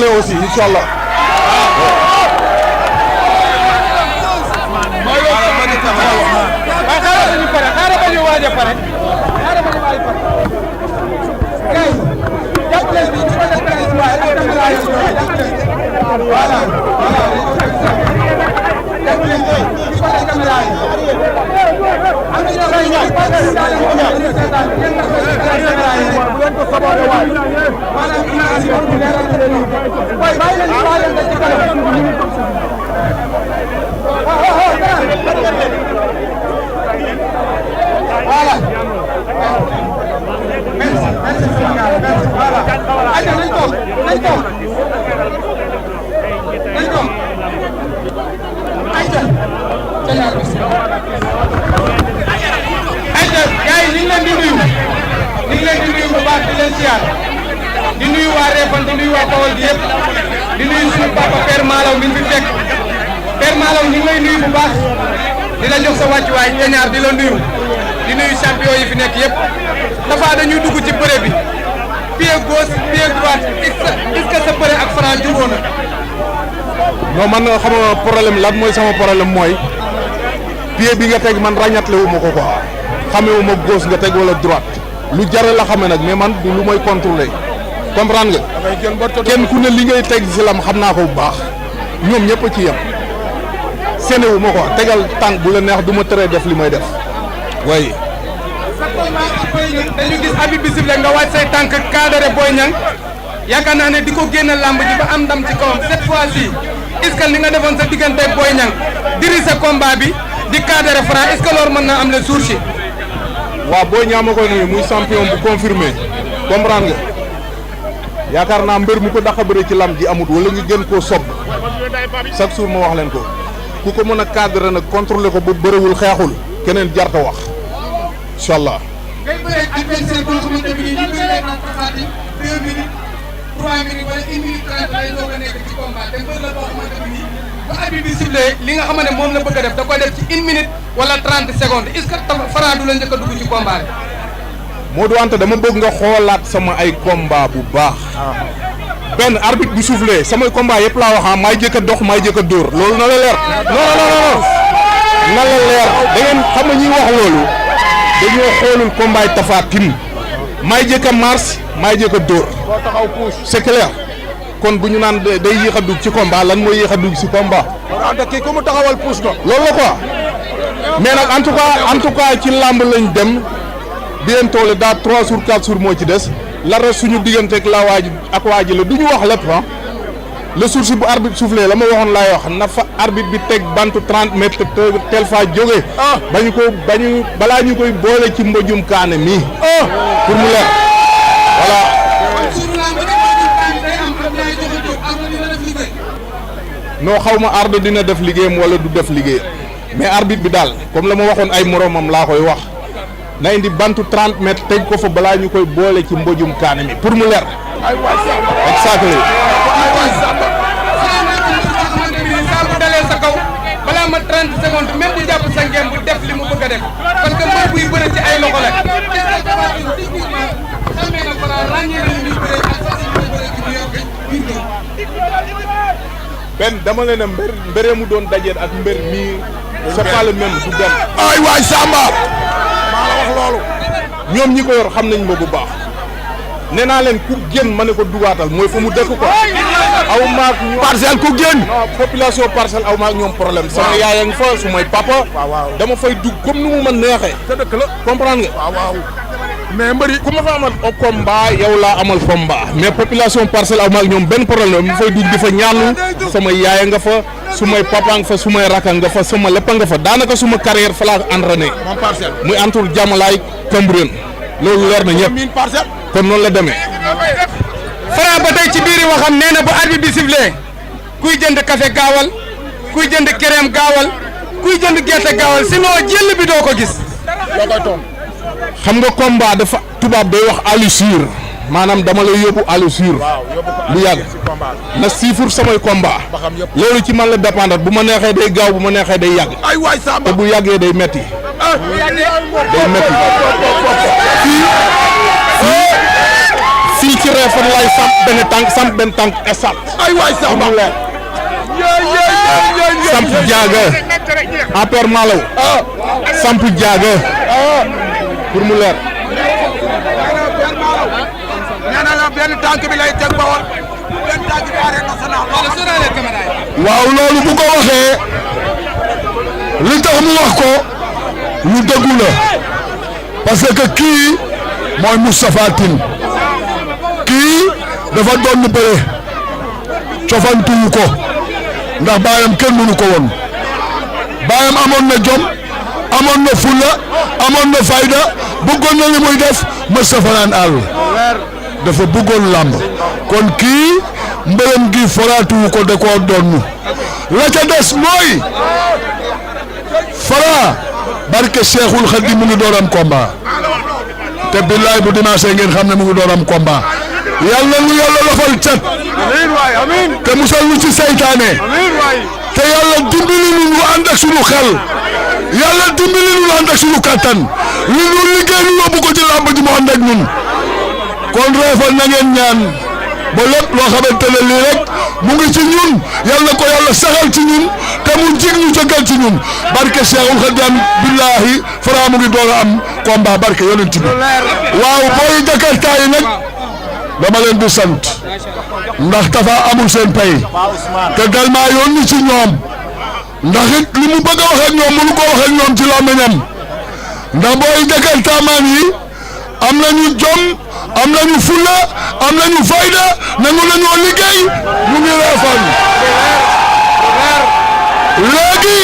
doole aussi incha allah. di nuyu waa Réfane di nuyu waa Bawol gi yëpp di nuyu suñu papa Père Malaw mi fi fekk Père Malaw ñu ngi lay nuyu bu baax di la jox sa wàccuwaay Teñaar di la nuyu di nuyu champion yi fi nekk yëpp dafa dañuy dugg ci bëre bi pied gauche pied droite est-ce que sa bëre ak Franc jubóo na. non man xam nga problème lan mooy sama problème mooy pied bi nga teg man ràññatle wu ma ko quoi xamee wu ma gauche nga teg wala droite lu jare la xamee nag mais man du lu may contrôler comprendre nga. kenn ku ne li ngay teg si lam xam naa ko bu baax ñoom ñëpp a ci yem sene wu ma ko tegal tànk bu la neex du ma tëree def li may def waaye. dañu gis Habib bi sifflé nga wàcc say tànk cadré Boy Niang yaakaar naa ne di ko génne làmb ji ba am ndam ci kawam cette fois-ci est-ce que li nga defoon sa diggante Boy Niang diri sa combat bi di cadré Franc est-ce que loolu mën naa am le jour ci. waaw Boy Niang ma koy nuyu muy champion bu confirmé comprendre nga yaakaar naa mbër mu ko dàq bëre ci lam ji amut wala nga gën koo sob chaque jour ma wax leen ko ku ko mën a cadré nag contrôlé ko bu bëriwul xeexul keneen jarta wax incha allah. ngay bëree adversaire boo xamante ni ñu bëri lay naan taxaati 2 minutes 3 minutes wala 1 minute 30 lay doog a nekk ci combat te mbër la boo xamante ni ba Habib bi sifflé li nga xamante ne moom la bëgg a def da koy def ci 1 minute wala 30 secondes est-ce que Franc du la njëkk a dugg ci combat bi. Modou Anta dama bëgg nga xoolaat sama ay combat bu baax. benn arbitre bu soufflé samay combat yëpp laa wax maay jëkk a dox maay jëkk a dóor loolu na la leer. non na la leer da ngeen xam nga ñuy wax loolu dañoo xoolul combat yi Tapha Tine maay jëkk a mars maay jëkk a dóor. c'est clair kon bu ñu naan day yéex a dugg ci combat lan mooy yéex a dugg ci combat. Anta kii ku mu taxawal puus ko. loolu la quoi mais nag en tout cas ci làmb lañ dem bientôt le daa 3 jours 4 jours moo ci des la reste suñu diggante ak la waaj ak waaji la du ñu wax lépp ah le jour si bu arbitre soufflé la ma waxoon laay wax na fa arbitre bi teg bantu 30 mètres tel fa jóge balaa ñu koy boole ci mbojum kaane mii pour mu leer voilà. non xaw ma ardo dina def liggéeyam wala du def liggéeyam mais arbitre bi daal comme la ma waxoon ay moromam laa koy wax na indi bantu 30 mètres teg ko fa balaa ñu koy boole ci mbojum kaane mi pour mu leer. exactement. saa bu dalee sa kaw balaa ma 30 secondes même bu jàpp sa ngeen bu def li mu bëgg a def parce que mbër buy bëre ci ay loxo la. benn dama leen ne mbëree mu doon dajeet ak mbër mii. c'est pas le même du dem. ay waay Samba. maa la wax loolu. ñoom ñi ko yor xam nañ ma bu baax nee naa leen ku génn ma ne ko dugaatal mooy fa mu dëkk ko aw maag ñoom Parcelles ku génn. non population parcelle aw maag ñoom problème. sama yaay a ngi fa su may papa. dama fay dugg comme ni mu ma neexee. te dëkk la comprendre nga. waaw mais mbëri ku ma fa amal au combat yow laa amal combat mais population parcelle aw maag ñoom benn problème mu fay dugg di fa ñaanu sama yaay nga fa su may papa nga fa su may rakka nga fa sama lépp nga fa daanaka suma carrière fa laa entraîné. moom Parcelles. muy entour jàmmalaay Cambérène loolu leer na ñëpp miin Parcelles. kon noonu la demee. Franc ba tey ci biir waxam nee na bu arbitre bi sifflé kuy jënd café gaawal kuy jënd crème gaawal kuy jënd gerte gaawal sinon jël bi doo ko gis. loo koy toom. xam nga combat dafa tubaab day wax allure maanaam dama lay yóbbu allure lu yàgg na siifur samay combat loolu ci man la dépendre bu ma neexee day gaaw bu ma neexee day yàgg ay waay Samba. te bu yàggee day metti day metti fii ci Réfane lay samp benn tànk esat ay waay Samba samp jaaga en père Malaw samp jaaga pour mu leer nee na la benn tànk bi lay teg Bawol benn tànk bi arène nationale waaw loolu bu ko waxee li tax mu wax ko lu dëggu la parce que kii mooy Moustapha Tine kii dafa doon bëre cofantuwu ko ndax baayam kenn mënu ko woon baayam amoon na jom amoon na fulla amoon na fayda bëggoon na li muy def Moustapha naan àll dafa bëggoon làmb kon kii mbërëm gi foraatuwu ko da koo doon la ca des mooy Fara barke Cheikhul Khadim mu ngi door am combat te billaay bu dimanche ngeen xam ne mu ngi door am combat yàlla nu yàlla lafal cat te musal nu ci saytaane te yàlla dimbali nu ànd ak sunu xel yàlla dimbali nu ànd ak sunu kattan li nu liggéey nu yóbbu ko ci làmb ji mu ànd ak ñun kon Réfane na ngeen ñaan ba lépp loo xamante ne lii rek mu ngi ci ñun yal na ko yàlla saxal ci ñun te mu jig ñu jógal ci ñun barke Cheikhul Khadim billahi Fara mu ngi door a am combat barke yonent bi waaw booy Jakarta yi nag dama leen di sant ndax Tafa amul seen pay te dal maa yónni ci ñoom ndax it li mu bëgg a wax ak ñoom mënu ko wax ak ñoom ci làmmiñam ndax booy Jakarta maan yi am nañu jom am nañu fulla am nañu fayda nangu nañoo liggéey ñu ngi Réfane léegi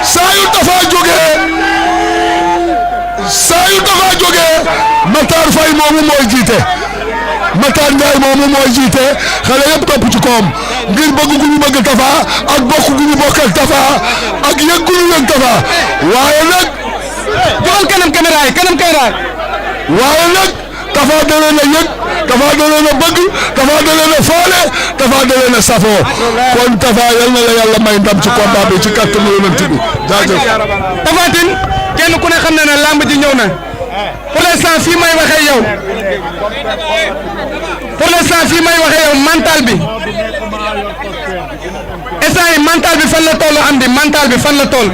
saa yu Tafa jógee Matar Faye moomu mooy jiite Matar Ndiaye moomu mooy jiite xale yëpp topp ci koom ngir bëgg gu ñu bëgg Tafa ak bokk gu ñu bokk ak Tafa ak yëg gu ñu yëg Tafa waaye nag joxal kanam caméra yi waaye nag Tafa da leen a yëg Tafa da leen a bëgg Tafa da leen a faale Tafa da leen a safoo kon Tafa yal na la yàlla may ndam ci combat bi ci kàttanu Yonent bi jaajëf. Tapha Tine kenn ku ne xam na ne lamb ji ñëw na pour l'instant fii may waxee yow mental bi instant yi mental bi fan la toll am di mental bi fan la toll.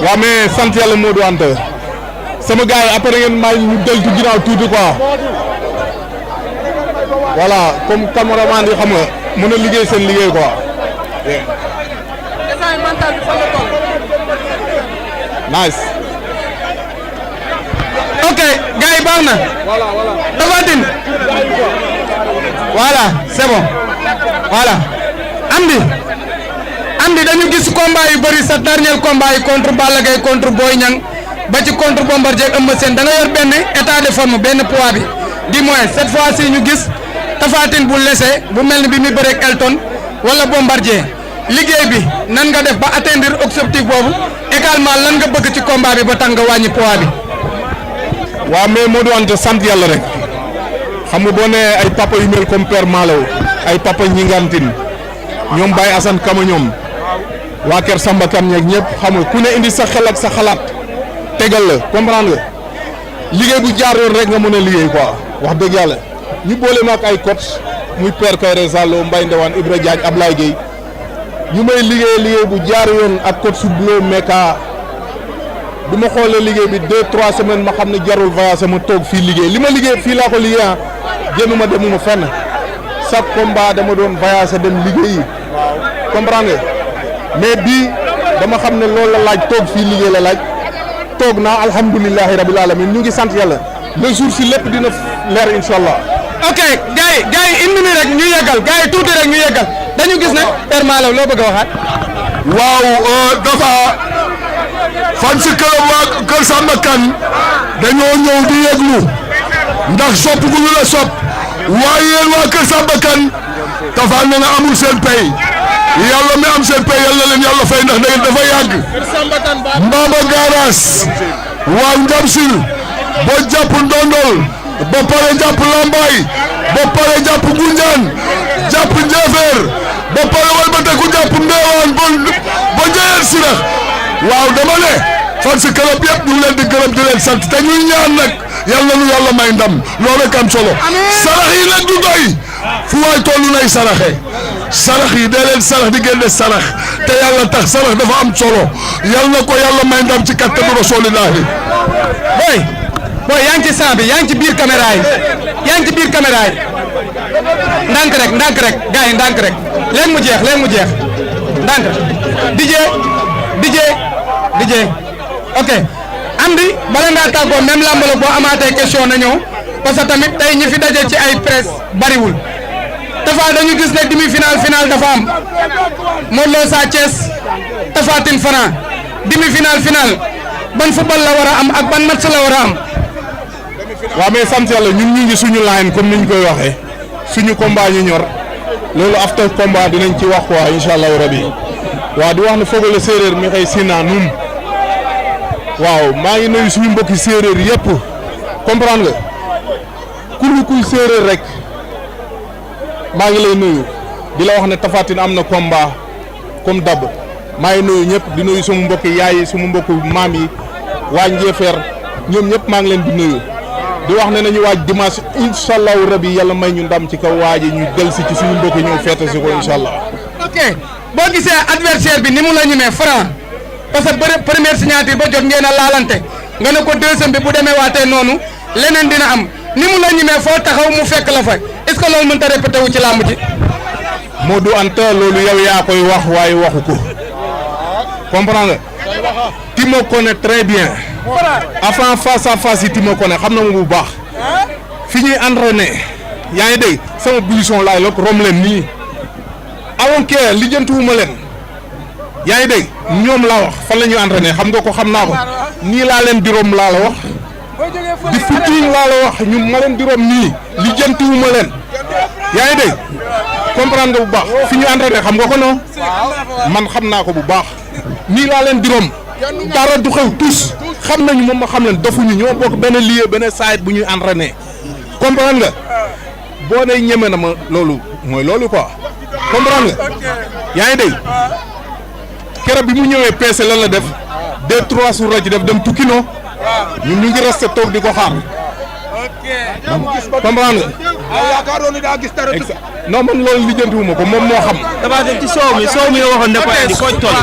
waaw mais sant yàlla Modou Anta sama gars yi après ngeen may ñu deltu ginnaaw tuuti quoi voilà comme cameraman yi xam nga mën a liggéey seen liggéey quoi. instant yi mental bi fan la toll. nice. ok gars yi baax na. Tapha Tine. voilà c'est bon voilà Amdi dañu gis combat yu bëri sa dernier combat yi contre Balla Gaye contre Boy Niang ba ci contre Bombardier ak Eumeu Sène da nga yor benn état de forme benn poids bi du moins cette fois-ci ñu gis Tapha Tine bu lese bu mel ni bi muy bëreeg Elton wala Bombardier liggéey bi nan nga def ba atteindre objectif boobu également lan nga bëgg ci combat bi ba tax nga wàññi poids bi. waaw mais Modou Anta sant yàlla rek xam nga boo nee ay papa yu mel comme père Malaw ay papa ñingantine ñoom Baye Assane Kama ñoom waa Kër Samba Kane ñeeg ñëpp xam nga ku ne indi sa xel ak sa xalaat tegal la comprendre nga liggéey bu jaar yoon rek nga mën a liggéey quoi wax dëgg yàlla ñu boole ma ak ay coach muy père Kayre Sallo Mbaye Ndewane Ibra Diagne Ablaye Gueye ñu may liggéey bu jaar yoon ak coach su Blo Meka bi ma xoolee liggéey bi 2-3 semaines ma xam ne jarul voyage ma toog fii liggéey li ma liggéey fii laa ko liggéey ah génnuma demuma fenn chaque combat dama doon voyage dem liggéey yi comprendre nga mais bii dama xam ne loolu la laaj toog fii liggéey la laaj toog naa alhamdulilahi rabil alamin ñu ngi sant yàlla le jour si lépp dina leer incha allah. ok gars yi une minute rek ñu yeggal gars yi tuuti rek ñu yeggal dañu gis ne Père Malaw loo bëgg a waxaat. waaw dafa fan si këram waa Kër Samba Kane dañoo ñëw di yeglu ndax sopp gu ñu la sopp waaye yéen waa Kër Samba Kane Tapha ne na amul seen pay yàlla mi am seen pay yàlla leen yàlla fay ndax da ngeen dafa yàgg Mbamba Garaas waa Njamsil ba jàpp Ndondol ba pare jàpp Lambaay ba pare jàpp Gunjaan jàpp Njefeer ba pare walbateku jàpp Mbewaan ba Njeyeen Sirax waaw dama ne fan si club yëpp ñu ngi leen di gërëm di leen sant te ñuy ñaan nag yal na nu yàlla may ndam loolu rek am solo sarax yi nag du doy fu waay tollu nay saraxe sarax yi dee leen sarax di génne sarax te yàlla tax sarax dafa am solo yal na ko yàlla may ndam ci kattanu rasulillahi boy yaa ngi ci sang bi yaa ngi ci biir caméra yi ndànk rek gars yi ndànk rek léegi mu jeex ndànk DJ ok Amdy bala ngaa tàggoo même lamb la boo amaatee question na ñëw parce que tamit tey ñi fi daje ci ay presse bariwul Tapha dañu gis ne demi-finale dafa am Modou Lo Sa Thiès Tapha Tine Franc demi-finale ban football la war a am ak ban match la war a am. waaw mais sant yàlla ñun ñu ngi suñu line comme niñ koy waxee suñu combat ñu ñor loolu after combat dinañ ci wax quoi incha allahu rabi waaw di wax ne foogale séeréer mi xëy Sina num waaw maa ngi nuyu suñu mbokki séeréer yëpp comprendre nga kuy séeréer rek maa ngi lay nuyu di la wax ne Tapha Tine am na combat comme dab maa ngi nuyu ñëpp di nuyu suma mbokki yaay yi suma mbokki maam yi waa Njéefeer ñoom ñëpp maa ngi leen di nuyu di wax ne nañu waaj dimanche incha allahu rabi yàlla may ñu ndam ci kaw waaji ñu del si ci suñu mbokki ñëw feete si ko incha allah. ok boo gisee adversaire bi ni mu la ñemee Franc parce que première signature ba jot ngeen a laalante nga ne ko deuxième bi bu demee waatee noonu leneen dina am ni mu la ñemee foo taxaw mu fekk la fa est-ce que loolu mënut a répété wu ci làmb ji. Modou Anta loolu yow yaa koy wax waaye waxu ko comprends nga. tu me connais très bien. avant face à face yi tu me connais xam na ma bu baax. fi ñuy entraîné yaa ngi dégg sama position laay lokk rom leen nii. avant que lijjantiwuma leen. yaa ngi dégg ñoom laa wax fan la ñuy entraîné xam nga ko xam naa ko nii laa leen di rom laa la wax. di futiñ laa la wax ñu ma leen di rom nii lijjantiwuma leen. yaa ngi dégg comprendre nga bu baax fi ñu entraîné xam nga ko non man xam naa ko bu baax nii laa leen di rom dara du xew tous xam nañu moom ma xam leen dofuñu ñoo bokk benn lieu benn site bu ñuy entraîné comprendre nga boo nee ñeme na ma loolu mooy loolu quoi comprendre nga yaa ngi dégg keroog bi mu ñëwee peese lan la def 2-3 jours la ci def dem tukki no ñun ñu ngi resté toog di ko xaar comprendre nga. non man loolu lijjantiwuma ko moom moo xam. damaa dem ci soow mi nga waxoon ne ko indi koy toll.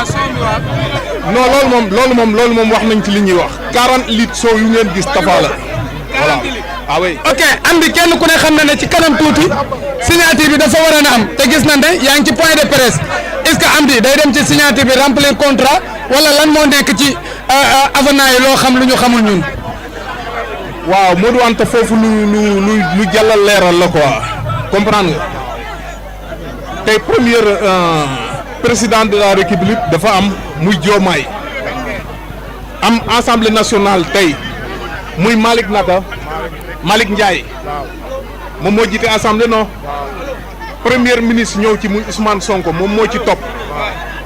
non loolu moom wax nañ ci li ñuy wax. 40 litres soow yu ngeen gis Tapha la voilà ah oui. ok Amdy kenn ku ne xam na ne ci kanam tuuti signature bi dafa war a am te gis nañ ne yaa ngi ci point de presse est-ce que Amdy day dem ci signature bi remplir contrat wala lan moo nekk ci avenant yi loo xam lu ñu xamul ñun. waaw Modou Anta foofu lu jàllal leeral la quoi comprendre nga tey premier président de la république dafa am muy Diomaye am assemblée nationale tey muy Malick Ndiaye moom moo jiite assemblée non premier ministre ñëw ci muy Ousmane Sonko moom moo ci topp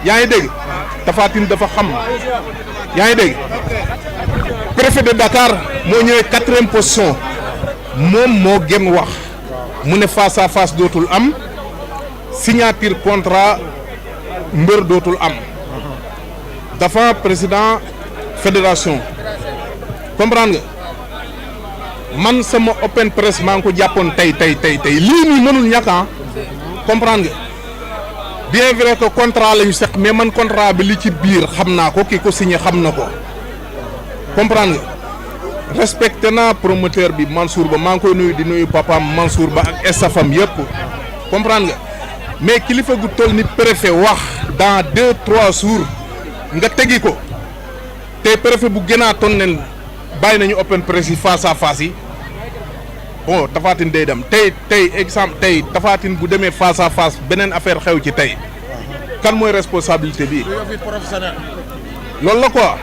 yaa ngi dégg Tapha Tine dafa xam yaa ngi dégg préfet de Dakar moo ñëwee 4e position moom moo gën wax mu ne face à face dootul am signature contrat mbër dootul am dafa président fédération comprendre nga man sama open press maa ngi ko jàppoon tey lii nii mënul ñàkk a comprendre nga bien vrai que contrat la ñu seq mais man contrat bi li ci biir xam naa ko ki ko signé xam na ko comprendre nga respecté naa promoteur bi Mansour Ba maa ngi koy nuyu di nuyu papaam Mansour Ba ak estafam yëpp comprendre nga mais kilifa gu toll ni préfet wax dans 2-3 jours nga tegi ko te préfet bu gënaatoon ne bàyyi nañu open press yi face à face yi bon Tapha Tine day dem tey exemple tey Tapha Tine bu demee face à face beneen affaire xew ci tey kan mooy responsabilité bi loolu la quoi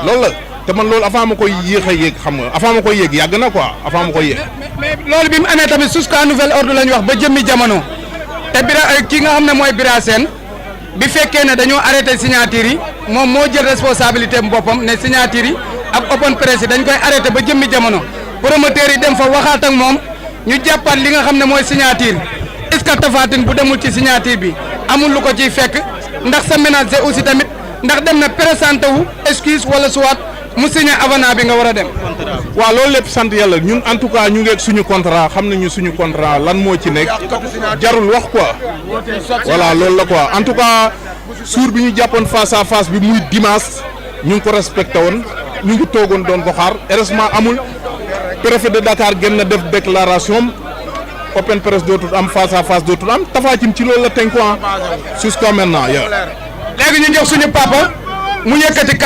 loolu la. te man loolu avant ma koy yéex a yéeg xam nga avant ma koy yéeg yàgg na quoi avant ma koy yéeg. mais loolu bi mu amee tamit jusqu'à nouvel ordre la ñu wax ba jëmmi jamono te ki nga xam ne mooy Bira Sène bi fekkee ne dañoo arrêté signature yi moom moo jël responsabilité am boppam ne signature yi ak open press yi dañ koy arrêté ba jëmmi jamono promoteur yi dem fa waxaat ak moom ñu jàppaat li nga xam ne mooy signature est-ce que Tapha Tine bu demul ci signature bi amul lu ko ciy fekk ndax sa ménager aussi tamit ndax dem na présenté wu excuse wala soit mu signé avenant bi nga war a dem. waaw loolu lépp sant yàlla ñun en tout cas ñu ngi ak suñu contrat xam nañu suñu contrat lan moo ci nekk jarul wax quoi voilà loolu la quoi en tout cas suur bi ñu jàppoon face à face bi muy dimanche ñu ngi ko respecté woon ñu ngi toogoon doon ko xaar heureusement amul préfet de Dakar génn na def déclaration open press dootul am face à face dootul am Tapha Tine ci loolu la tënk quoi jusqu'à maintenant. léegi ñu jox suñu papa mu yëkkati